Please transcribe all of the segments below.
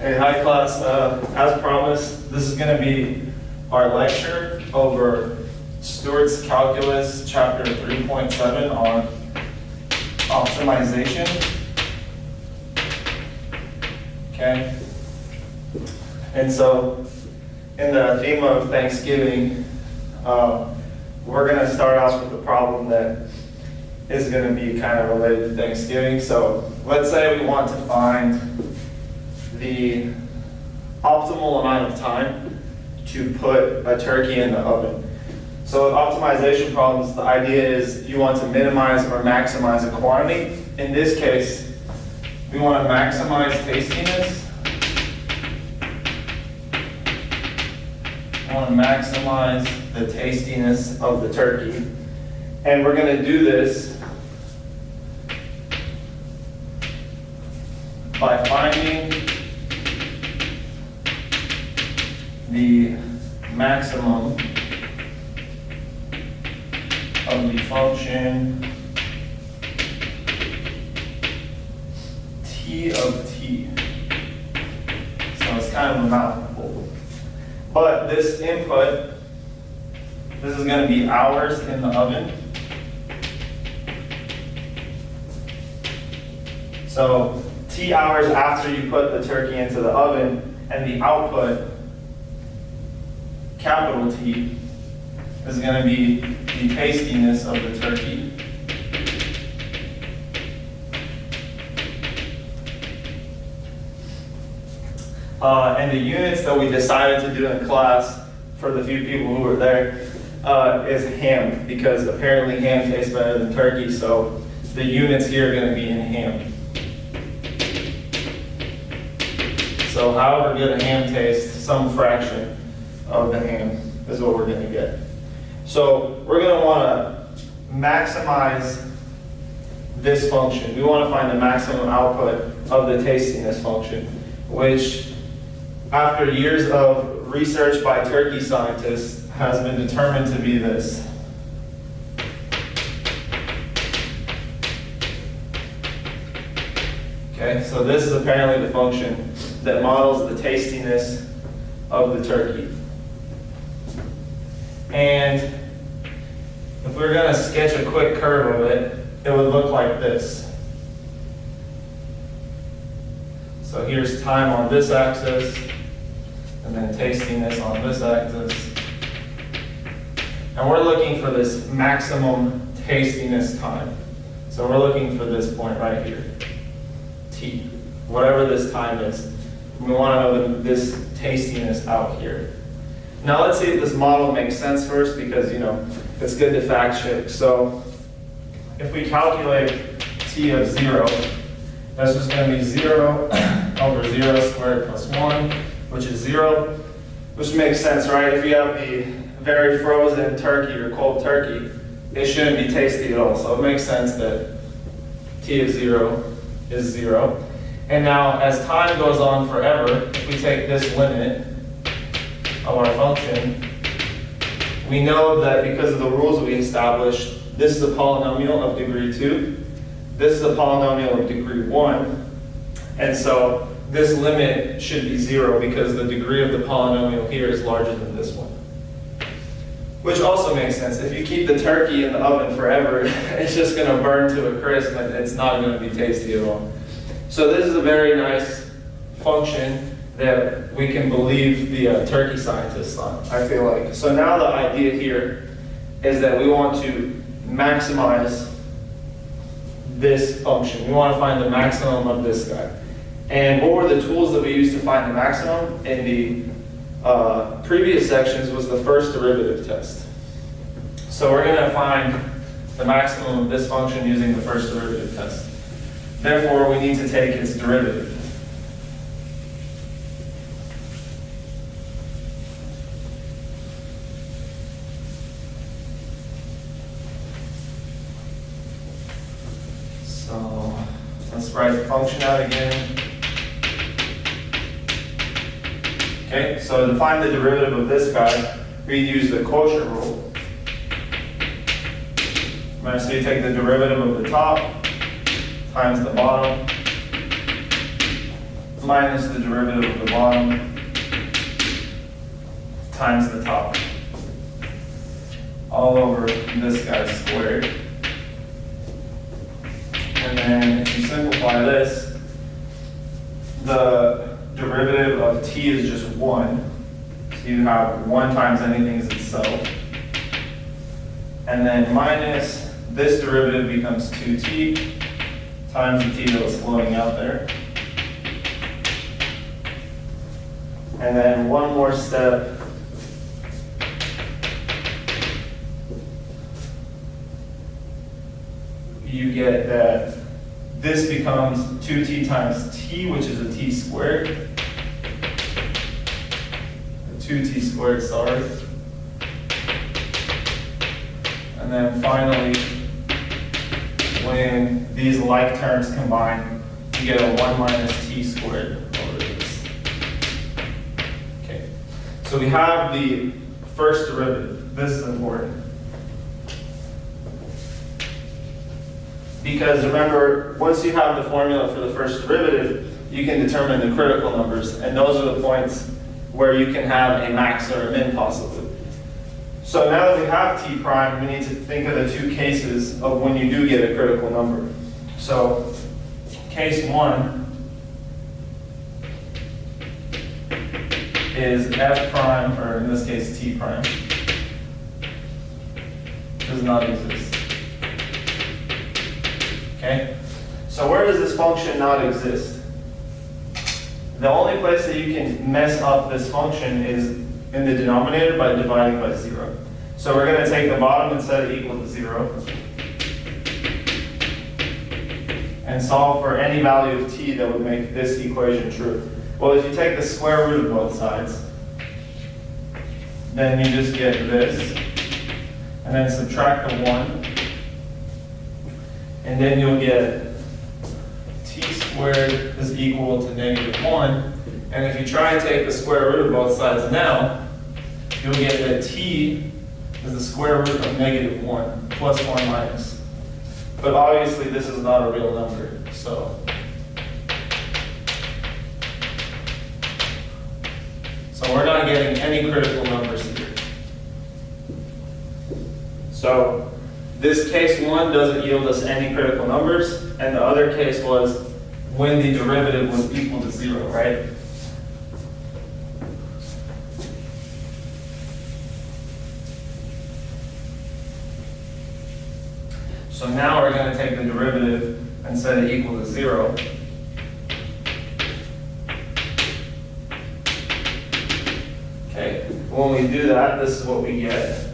Hey, hi class. As promised, this is going to be our lecture over Stewart's Calculus, chapter 3.7 on optimization. Okay? And so, in the theme of Thanksgiving, we're going to start off with a problem that is going to be kind of related to Thanksgiving. So, let's say we want to find the optimal amount of time to put a turkey in the oven. So with optimization problems, the idea is you want to minimize or maximize a quantity. In this case, we want to maximize tastiness. We want to maximize the tastiness of the turkey. And we're going to do this by finding the maximum of the function t of t. So it's kind of a mouthful. But this input, this is going to be hours in the oven. So t hours after you put the turkey into the oven, and the output, capital T, is going to be the tastiness of the turkey. And the units that we decided to do in class, for the few people who were there, is ham, because apparently ham tastes better than turkey, so the units here are going to be in ham. So however good a ham tastes, some fraction of the ham is what we're going to get. So we're going to want to maximize this function. We want to find the maximum output of the tastiness function, which after years of research by turkey scientists has been determined to be this. Okay, so this is apparently the function that models the tastiness of the turkey. And if we're going to sketch a quick curve of it, it would look like this. So here's time on this axis, and then tastiness on this axis. And we're looking for this maximum tastiness time. So we're looking for this point right here, t, whatever this time is. We want to know this tastiness out here. Now let's see if this model makes sense first, because it's good to fact check. So if we calculate t of 0, that's just going to be 0 over 0 squared plus 1, which is 0, which makes sense, right? If you have the very frozen turkey or cold turkey, it shouldn't be tasty at all. So it makes sense that t of 0 is 0. And now as time goes on forever, if we take this limit of our function, we know that because of the rules we established, this is a polynomial of degree 2, this is a polynomial of degree 1, and so this limit should be 0 because the degree of the polynomial here is larger than this one. Which also makes sense. If you keep the turkey in the oven forever, it's just going to burn to a crisp and it's not going to be tasty at all. So this is a very nice function that we can believe the turkey scientists on, I feel like. So now the idea here is that we want to maximize this function. We want to find the maximum of this guy. And what were the tools that we used to find the maximum? In the previous sections was the first derivative test. So we're going to find the maximum of this function using the first derivative test. Therefore, we need to take its derivative. So let's write the function out again. Okay, so to find the derivative of this guy, we use the quotient rule. Right, so you take the derivative of the top times the bottom minus the derivative of the bottom times the top, all over this guy squared. And then if you simplify this, the derivative of t is just 1. So you have 1 times anything is itself. And then minus this derivative becomes 2t times the t that was floating out there. And then one more step. You get that this becomes 2t times t, which is a t squared. 2t squared, sorry. And then finally, when these like terms combine, you get a 1 minus t squared over this. Okay, so we have the first derivative. This is important. Because remember, once you have the formula for the first derivative, you can determine the critical numbers, and those are the points where you can have a max or a min possibly. So now that we have t prime, we need to think of the two cases of when you do get a critical number. So case 1 is f prime, or in this case t prime, does not exist. Okay? So where does this function not exist? The only place that you can mess up this function is in the denominator by dividing by 0. So we're going to take the bottom and set it equal to 0. And solve for any value of t that would make this equation true. Well, if you take the square root of both sides, then you just get this. And then subtract the 1. And then you'll get t squared is equal to -1. And if you try and take the square root of both sides now, you'll get that t is the square root of -1 plus 1 minus. But obviously this is not a real number, so we're not getting any critical numbers here. So this case 1 doesn't yield us any critical numbers, and the other case was when the derivative was equal to 0, right? So now we're going to take the derivative and set it equal to 0. Okay, when we do that, this is what we get.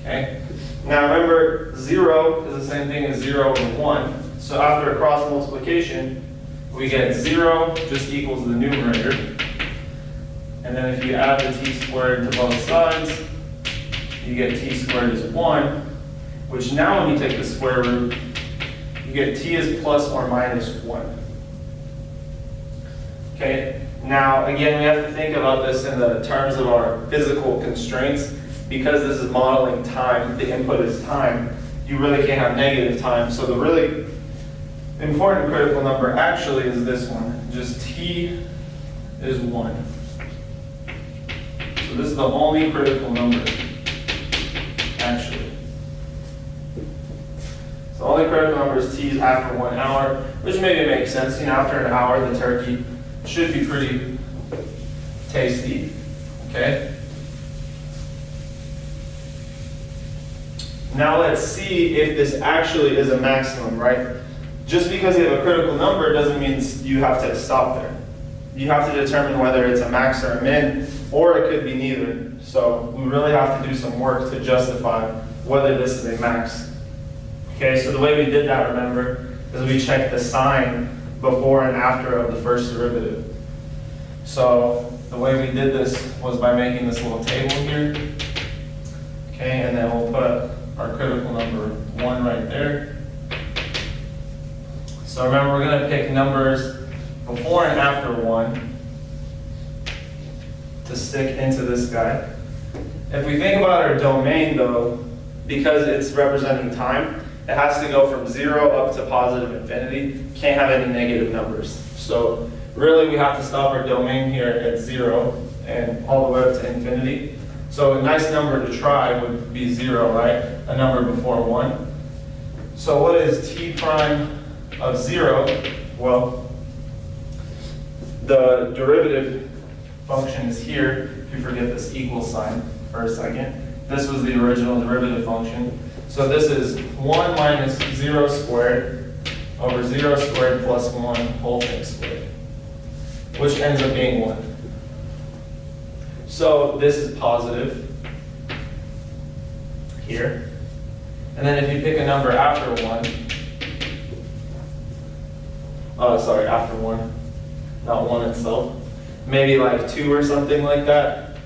Okay. Now remember, 0 is the same thing as 0 and 1. So after a cross multiplication, we get 0 just equals the numerator. And then if you add the t squared to both sides, you get t squared is 1, which now when you take the square root, you get t is plus or minus 1. Okay. Now again, we have to think about this in the terms of our physical constraints. Because this is modeling time, the input is time, you really can't have negative time. So the really important critical number actually is this one. Just t is 1. So this is the only critical number, actually. So the only critical number is t is after 1 hour, which maybe makes sense. You know, after an hour, the turkey should be pretty tasty, okay? Now let's see if this actually is a maximum, right? Just because you have a critical number doesn't mean you have to stop there. You have to determine whether it's a max or a min, or it could be neither. So we really have to do some work to justify whether this is a max. Okay, so the way we did that, remember, is we checked the sign before and after of the first derivative. So the way we did this was by making this little table here. Okay, and then we'll put our critical number 1 right there. So remember, we're going to pick numbers before and after 1 to stick into this guy. If we think about our domain though, because it's representing time, it has to go from 0 up to positive infinity. Can't have any negative numbers. So really we have to stop our domain here at 0 and all the way up to infinity. So a nice number to try would be 0, right? A number before 1. So what is t prime of 0? Well, the derivative function is here. If you forget this equal sign for a second. This was the original derivative function. So this is 1 minus 0 squared over 0 squared plus 1 whole thing squared, which ends up being 1. So this is positive here. And then if you pick a number after 1, after 1, not 1 itself, maybe like 2 or something like that.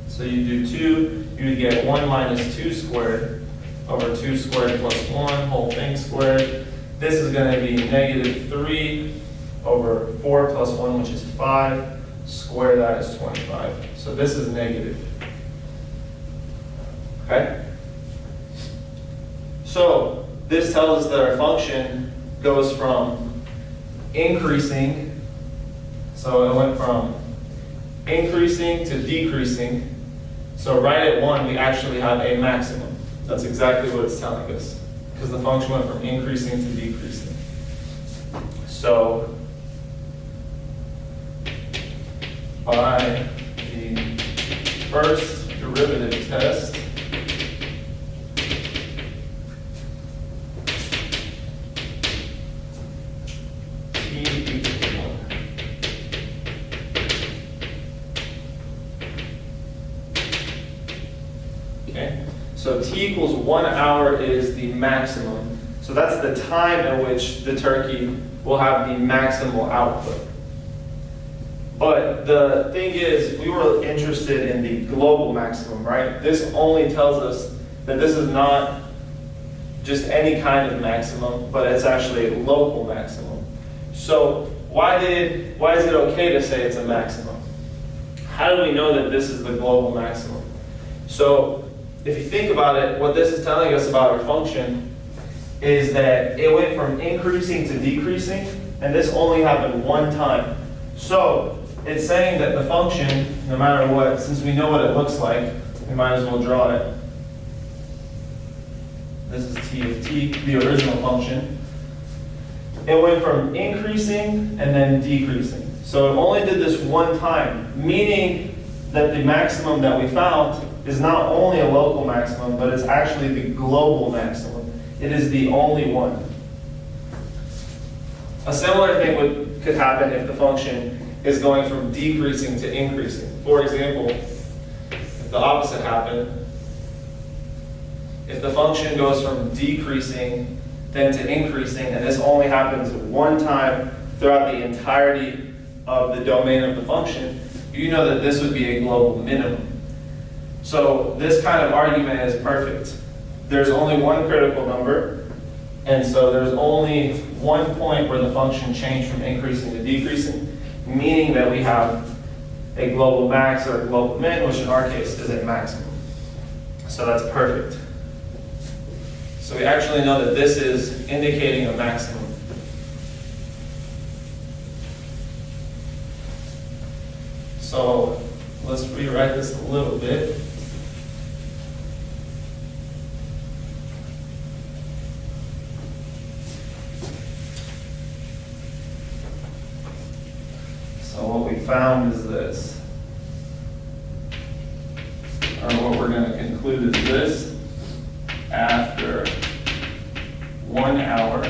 So you do 2, you would get 1 minus 2 squared over 2 squared plus 1 whole thing squared. This is going to be negative 3 over 4 plus 1, which is 5. Square that is 25. So this is negative. Okay? So this tells us that our function goes from increasing, so it went from increasing to decreasing. So right at 1, we actually have a maximum. That's exactly what it's telling us, because the function went from increasing to decreasing. So by the first derivative test, t equals 1. Okay, so t equals 1 hour is the maximum. So that's the time at which the turkey will have the maximal output. But the thing is, we were interested in the global maximum, right? This only tells us that this is not just any kind of maximum, but it's actually a local maximum. So why is it okay to say it's a maximum? How do we know that this is the global maximum? So if you think about it, what this is telling us about our function is that it went from increasing to decreasing, and this only happened one time. So it's saying that the function, no matter what, since we know what it looks like, we might as well draw it. This is t of t, the original function. It went from increasing and then decreasing. So it only did this one time, meaning that the maximum that we found is not only a local maximum, but it's actually the global maximum. It is the only one. A similar thing could happen if the function is going from decreasing to increasing. For example, if the opposite happened, if the function goes from decreasing then to increasing, and this only happens one time throughout the entirety of the domain of the function, you know that this would be a global minimum. So this kind of argument is perfect. There's only one critical number, and so there's only one point where the function changed from increasing to decreasing, meaning that we have a global max or a global min, which in our case is a maximum. So that's perfect. So we actually know that this is indicating a maximum. So let's rewrite this a little bit. So what we found is this, or what we're going to conclude is this. After 1 hour,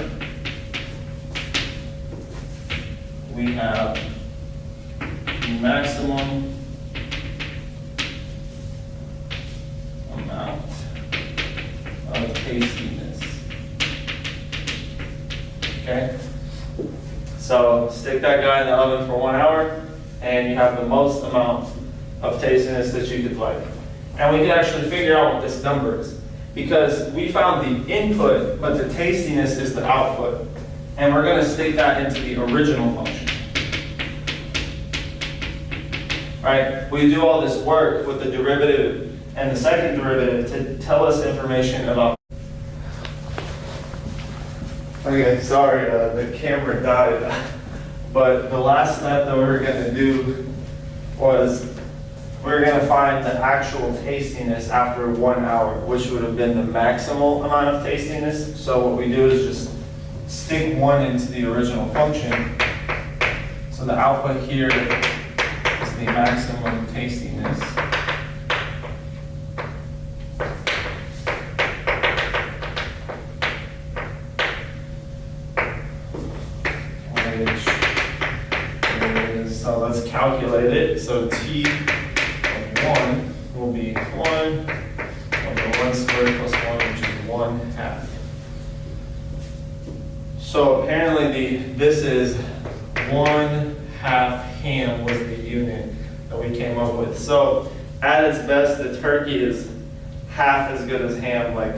we have the maximum amount of tastiness. Okay? So stick that guy in the oven for 1 hour, and you have the most amount of tastiness that you could like. And we can actually figure out what this number is, because we found the input, but the tastiness is the output. And we're going to stick that into the original function. Right? We do all this work with the derivative and the second derivative to tell us information about. Okay, sorry, the camera died. But the last step that we were going to do was we're going to find the actual tastiness after 1 hour, which would have been the maximal amount of tastiness. So what we do is just stick 1 into the original function. So the output here is the maximum tastiness. So let's calculate it. So T of 1 will be 1 over 1 squared plus 1, which is 1/2. So apparently this is 1/2 ham was the unit that we came up with. So at its best, the turkey is half as good as ham, like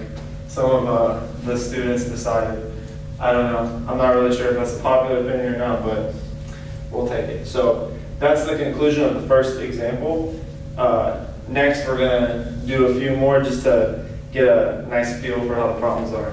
some of the students decided. I don't know. I'm not really sure if that's a popular opinion or not, but we'll take it. So that's the conclusion of the first example. Next, we're going to do a few more just to get a nice feel for how the problems are.